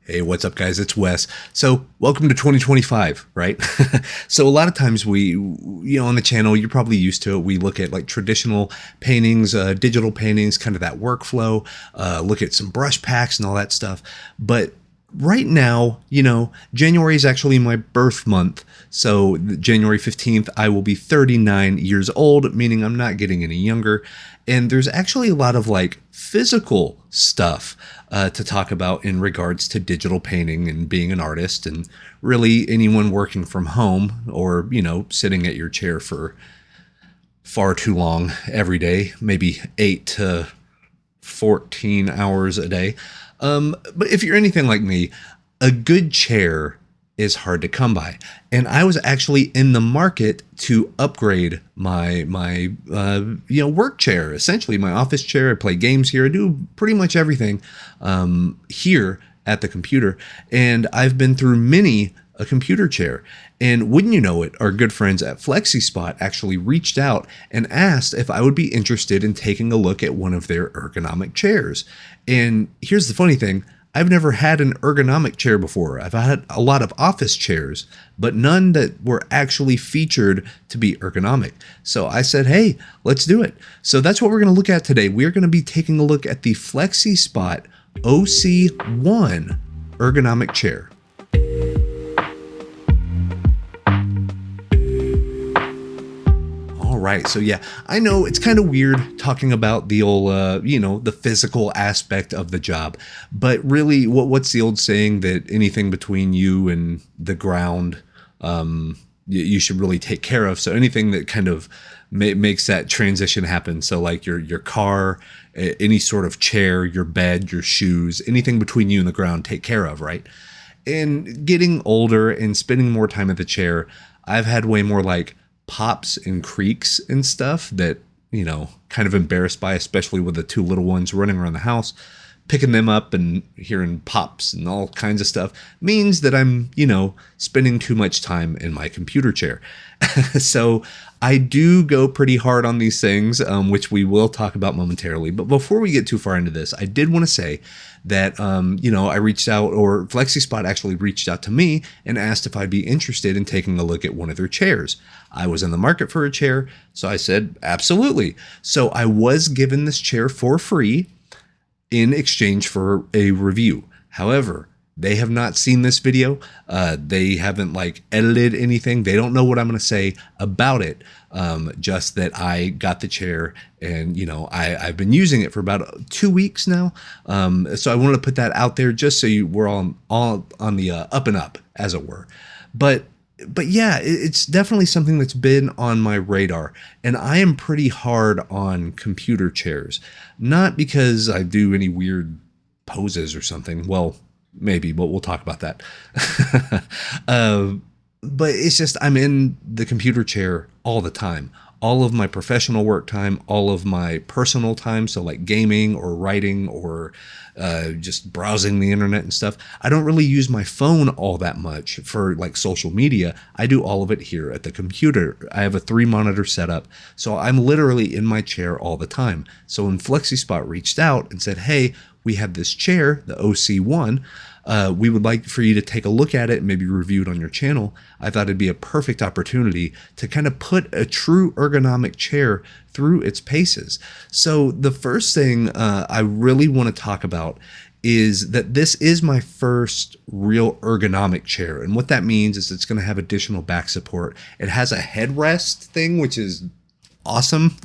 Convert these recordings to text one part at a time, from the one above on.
Hey, what's up, guys? It's Wes. So, welcome to 2025, right? So, a lot of times on the channel, you're probably used to it. We look at like traditional paintings, digital paintings, kind of that workflow, look at some brush packs and all that stuff. But right now, January is actually my birth month. So, January 15th, I will be 39 years old, meaning I'm not getting any younger. And there's actually a lot of like physical stuff to talk about in regards to digital painting and being an artist, and really anyone working from home or, sitting at your chair for far too long every day, maybe 8 to 14 hours a day. But if you're anything like me, a good chair is hard to come by. And I was actually in the market to upgrade my work chair, essentially my office chair. I play games here. I do pretty much everything here at the computer. And I've been through many a computer chair. And wouldn't you know it, our good friends at Flexispot actually reached out and asked if I would be interested in taking a look at one of their ergonomic chairs. And here's the funny thing. I've never had an ergonomic chair before. I've had a lot of office chairs, but none that were actually featured to be ergonomic. So I said, hey, let's do it. So that's what we're going to look at today. We're going to be taking a look at the Flexispot OC1 ergonomic chair. Right. So yeah, I know it's kind of weird talking about the old, the physical aspect of the job, but really what's the old saying that anything between you and the ground, you should really take care of. So anything that kind of makes that transition happen. So like your car, any sort of chair, your bed, your shoes, anything between you and the ground, take care of. Right. And getting older and spending more time at the chair, I've had way more like pops and creaks and stuff that, kind of embarrassed by, especially with the two little ones running around the house. Picking them up and hearing pops and all kinds of stuff means that I'm, spending too much time in my computer chair. So I do go pretty hard on these things, which we will talk about momentarily. But before we get too far into this, I did want to say that, I reached out, or Flexispot actually reached out to me and asked if I'd be interested in taking a look at one of their chairs. I was in the market for a chair, so I said, absolutely. So I was given this chair for free in exchange for a review. However, they have not seen this video. They haven't edited anything. They don't know what I'm going to say about it. Just that I got the chair and, I've been using it for about 2 weeks now. So I wanted to put that out there just so we're all on the up and up, as it were. But yeah, it's definitely something that's been on my radar, and I am pretty hard on computer chairs. Not because I do any weird poses or something. Well, maybe, but we'll talk about that. But it's just I'm in the computer chair all the time. All of my professional work time, all of my personal time, so like gaming or writing or just browsing the internet and stuff. I don't really use my phone all that much for like social media. I do all of it here at the computer. I have a 3-monitor setup, so I'm literally in my chair all the time. So when Flexispot reached out and said, hey, we have this chair, the OC1, we would like for you to take a look at it and maybe review it on your channel. I thought it'd be a perfect opportunity to kind of put a true ergonomic chair through its paces. So the first thing I really want to talk about is that this is my first real ergonomic chair. And what that means is it's going to have additional back support. It has a headrest thing, which is awesome.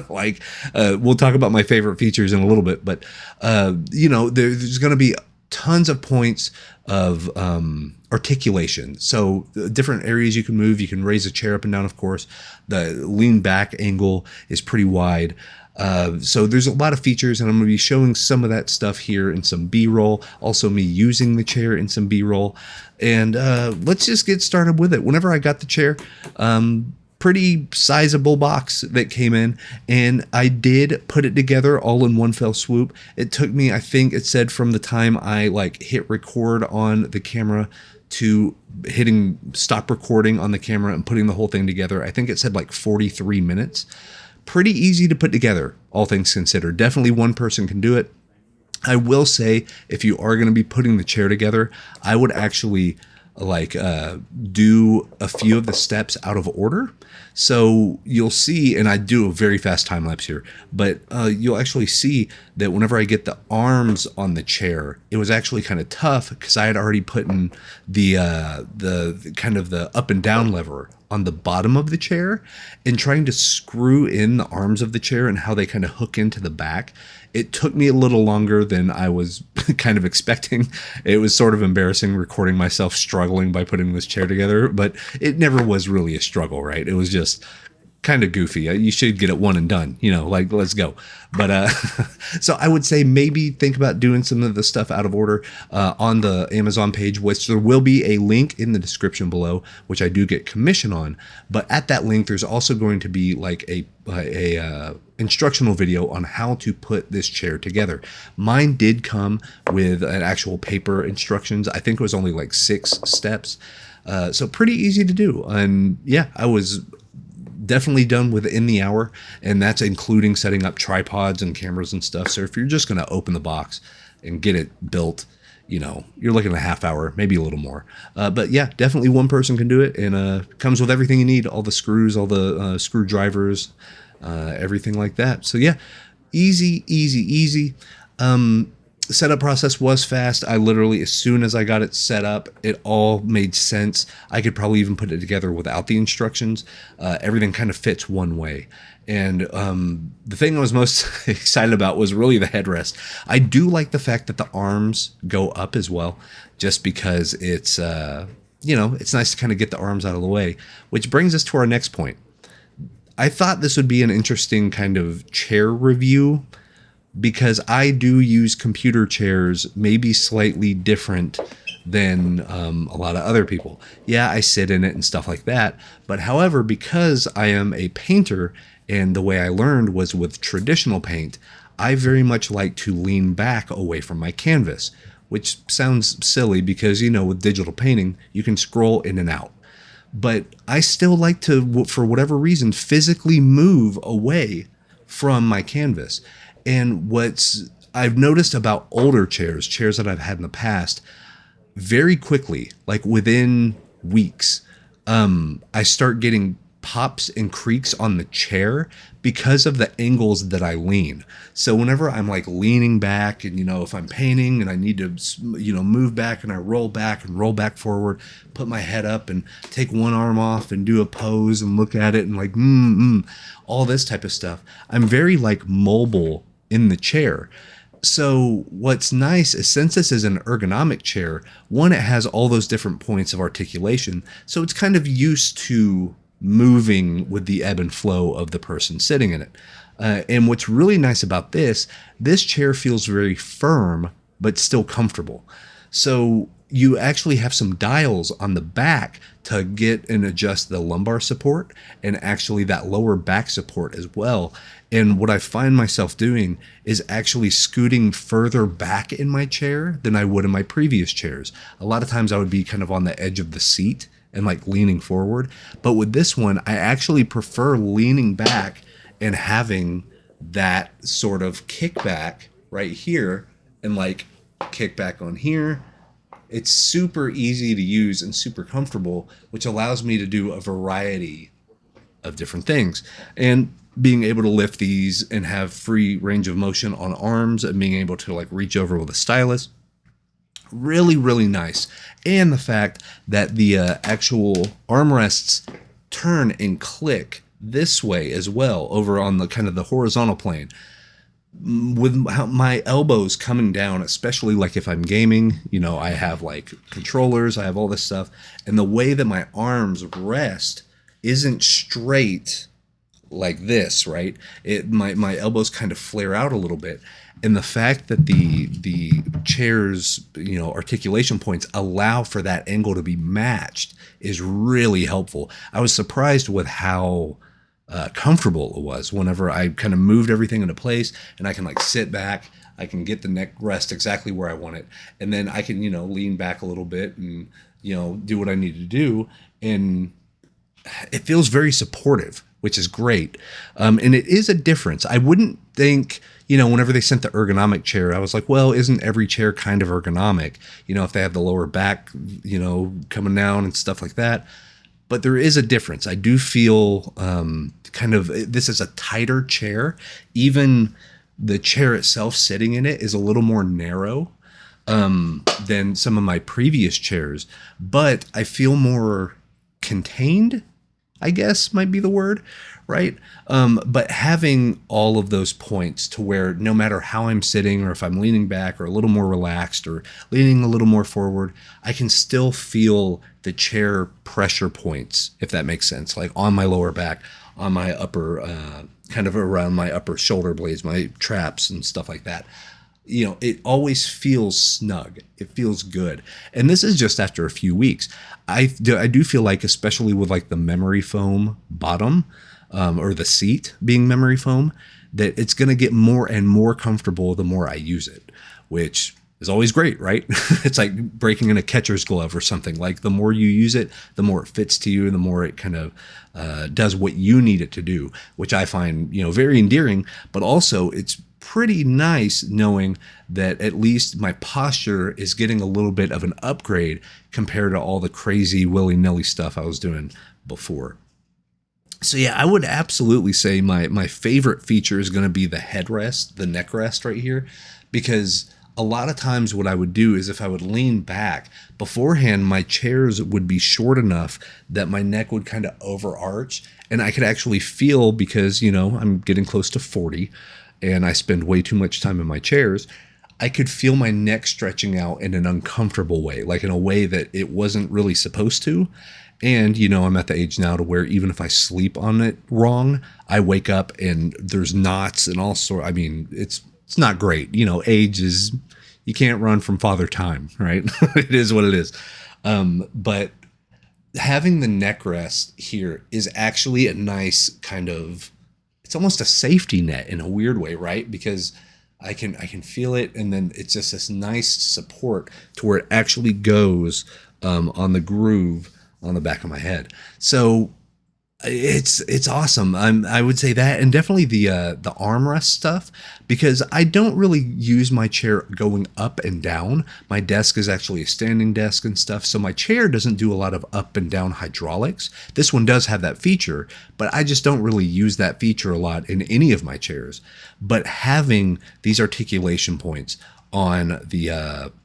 We'll talk about my favorite features in a little bit, but there's going to be tons of points of articulation. So different areas you can move. You can raise a chair up and down, of course. The lean back angle is pretty wide. So there's a lot of features, and I'm going to be showing some of that stuff here in some B-roll. Also me using the chair in some B-roll. And let's just get started with it. Whenever I got the chair, pretty sizable box that came in, and I did put it together all in one fell swoop. It took me, I think it said, from the time I hit record on the camera to hitting stop recording on the camera and putting the whole thing together, I think it said 43 minutes. Pretty easy to put together, all things considered. Definitely one person can do it. I will say, if you are going to be putting the chair together, I would actually do a few of the steps out of order. So you'll see, and I do a very fast time lapse here, but you'll actually see that whenever I get the arms on the chair, it was actually kind of tough because I had already put in the kind of the up and down lever on the bottom of the chair, and trying to screw in the arms of the chair and how they kind of hook into the back. It took me a little longer than I was kind of expecting. It was sort of embarrassing recording myself struggling by putting this chair together, but it never was really a struggle, right? It was just kind of goofy. You should get it one and done, like, let's go. But so I would say maybe think about doing some of the stuff out of order on the Amazon page, which there will be a link in the description below, which I do get commission on. But at that link, there's also going to be like a instructional video on how to put this chair together. Mine did come with an actual paper instructions. I think it was only like 6 steps. So pretty easy to do. And yeah, I was definitely done within the hour, and that's including setting up tripods and cameras and stuff. So if you're just going to open the box and get it built, you're looking at a half hour, maybe a little more. But yeah, definitely one person can do it, and comes with everything you need, all the screws, all the screwdrivers, everything like that. So yeah, easy. Setup process was fast. I literally, as soon as I got it set up, it all made sense. I could probably even put it together without the instructions. Everything kind of fits one way. And the thing I was most excited about was really the headrest. I do like the fact that the arms go up as well, just because it's, it's nice to kind of get the arms out of the way, which brings us to our next point. I thought this would be an interesting kind of chair review, because I do use computer chairs maybe slightly different than a lot of other people. Yeah, I sit in it and stuff like that. But however, because I am a painter, and the way I learned was with traditional paint, I very much like to lean back away from my canvas, which sounds silly because, with digital painting, you can scroll in and out. But I still like to, for whatever reason, physically move away from my canvas. And what's I've noticed about older chairs that I've had in the past, very quickly, like within weeks, I start getting pops and creaks on the chair because of the angles that I lean. So whenever I'm like leaning back, and if I'm painting and I need to move back, and I roll back and roll back forward, put my head up and take one arm off and do a pose and look at it and like all this type of stuff, I'm very like mobile in the chair. So what's nice is, since this is an ergonomic chair, one, it has all those different points of articulation, so it's kind of used to moving with the ebb and flow of the person sitting in it. And what's really nice about this chair feels very firm but still comfortable. So you actually have some dials on the back to get and adjust the lumbar support, and actually that lower back support as well. And what I find myself doing is actually scooting further back in my chair than I would in my previous chairs. A lot of times I would be kind of on the edge of the seat and like leaning forward. But with this one, I actually prefer leaning back and having that sort of kickback right here, and like kick back on here. It's super easy to use and super comfortable, which allows me to do a variety of different things. And being able to lift these and have free range of motion on arms, and being able to like reach over with a stylus, really, really nice. And the fact that the actual armrests turn and click this way as well, over on the kind of the horizontal plane, with my elbows coming down, especially like if I'm gaming, I have like controllers, I have all this stuff, and the way that my arms rest isn't straight like this, right? My elbows kind of flare out a little bit, and the fact that the chair's articulation points allow for that angle to be matched is really helpful. I was surprised with how comfortable it was whenever I kind of moved everything into place, and I can like sit back, I can get the neck rest exactly where I want it, and then I can lean back a little bit and do what I need to do, and it feels very supportive. which is great. And it is a difference. I wouldn't think, whenever they sent the ergonomic chair, I was like, well, isn't every chair kind of ergonomic? If they have the lower back, coming down and stuff like that. But there is a difference. I do feel this is a tighter chair. Even the chair itself sitting in it is a little more narrow than some of my previous chairs, but I feel more contained, I guess might be the word, right? But having all of those points to where no matter how I'm sitting or if I'm leaning back or a little more relaxed or leaning a little more forward, I can still feel the chair pressure points, if that makes sense, like on my lower back, on my upper, kind of around my upper shoulder blades, my traps and stuff like that. It always feels snug. It feels good. And this is just after a few weeks. I do feel like, especially with like the memory foam bottom, or the seat being memory foam, that it's going to get more and more comfortable the more I use it, which is always great, right? It's like breaking in a catcher's glove or something. Like the more you use it, the more it fits to you and the more it kind of does what you need it to do, which I find, very endearing, but also it's pretty nice knowing that at least my posture is getting a little bit of an upgrade compared to all the crazy willy-nilly stuff I was doing before. So yeah, I would absolutely say my favorite feature is going to be the headrest, the neck rest right here, because a lot of times what I would do is if I would lean back beforehand, my chairs would be short enough that my neck would kind of overarch and I could actually feel, because, I'm getting close to 40 and I spend way too much time in my chairs, I could feel my neck stretching out in an uncomfortable way, like in a way that it wasn't really supposed to. And, I'm at the age now to where even if I sleep on it wrong, I wake up and there's knots and all sorts. I mean, it's not great. Age is, you can't run from father time, right? It is what it is. But having the neck rest here is actually a nice kind of, it's almost a safety net in a weird way, right? Because I can feel it, and then it's just this nice support to where it actually goes on the groove on the back of my head. So it's awesome. I would say that, and definitely the armrest stuff, because I don't really use my chair going up and down. My desk is actually a standing desk and stuff, so my chair doesn't do a lot of up and down hydraulics. This one does have that feature, but I just don't really use that feature a lot in any of my chairs. But having these articulation points on the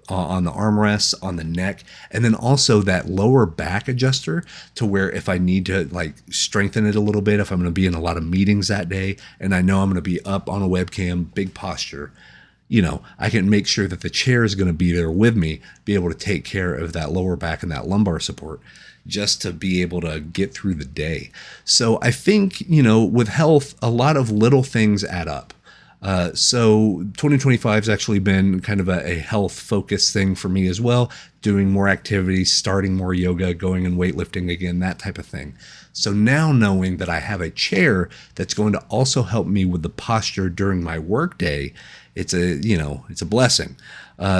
armrests, on the neck, and then also that lower back adjuster to where if I need to like strengthen it a little bit, if I'm going to be in a lot of meetings that day and I know I'm going to be up on a webcam, big posture, I can make sure that the chair is going to be there with me, be able to take care of that lower back and that lumbar support just to be able to get through the day. So I think, with health, a lot of little things add up. So 2025 has actually been kind of a health focused thing for me as well, doing more activities, starting more yoga, going and weightlifting again, that type of thing. So now knowing that I have a chair that's going to also help me with the posture during my workday, it's a blessing.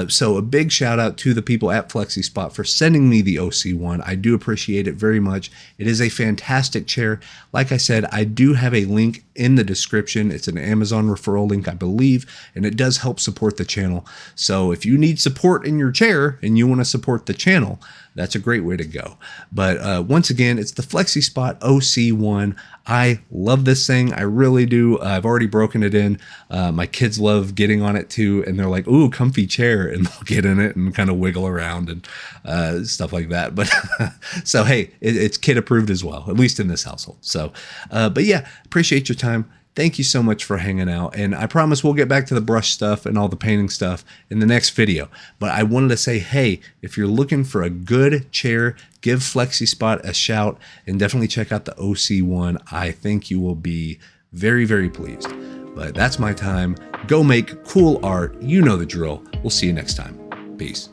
So a big shout out to the people at Flexispot for sending me the OC1. I do appreciate it very much. It is a fantastic chair. Like I said, I do have a link in the description. It's an Amazon referral link, I believe, and it does help support the channel. So if you need support in your chair and you want to support the channel, that's a great way to go. But once again, it's the Flexispot OC1. I love this thing. I really do. I've already broken it in. My kids love getting on it too. And they're like, ooh, comfy chair. And they'll get in it and kind of wiggle around and stuff like that. But so, hey, it's kid approved as well, at least in this household. So, but yeah, appreciate your time. Thank you so much for hanging out. And I promise we'll get back to the brush stuff and all the painting stuff in the next video. But I wanted to say, hey, if you're looking for a good chair, give Flexispot a shout and definitely check out the OC1. I think you will be very, very pleased. But that's my time. Go make cool art. You know the drill. We'll see you next time. Peace.